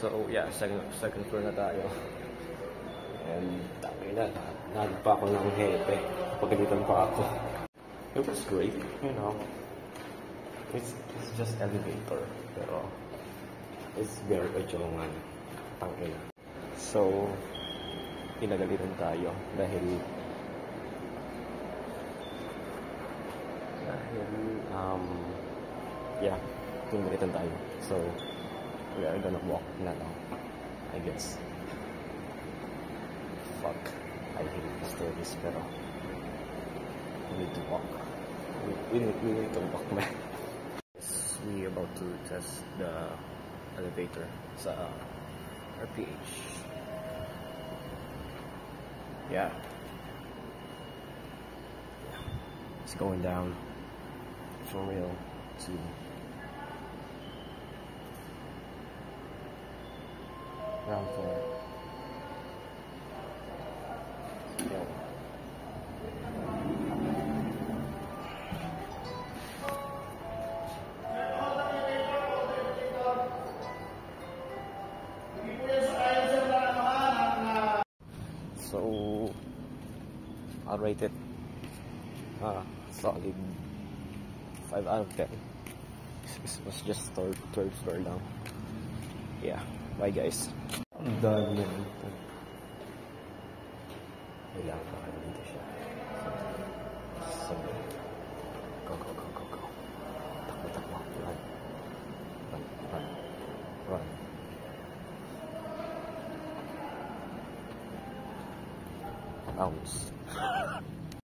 So yeah, second floor na tayo. And dami na, nahal pa ako ng hepe. Pagalitan pa ako. It was great, you know. It's just elevator, pero it's very kajongan. Tangina. So, pinagalitan tayo dahil yeah, pinagalitan tayo. So, we are gonna walk na lang, I guess. Fuck, I hate the stories, pero we need to walk. We need to walk, man. We about to test the elevator sa RPH. Yeah. It's going down from real to ground floor. Yeah. So I'll rate it solid 5 out of 10. This was just third floor down. Yeah, bye guys. I'm done. Wala pa dito siya. So go. Takbo. Run. Bounce.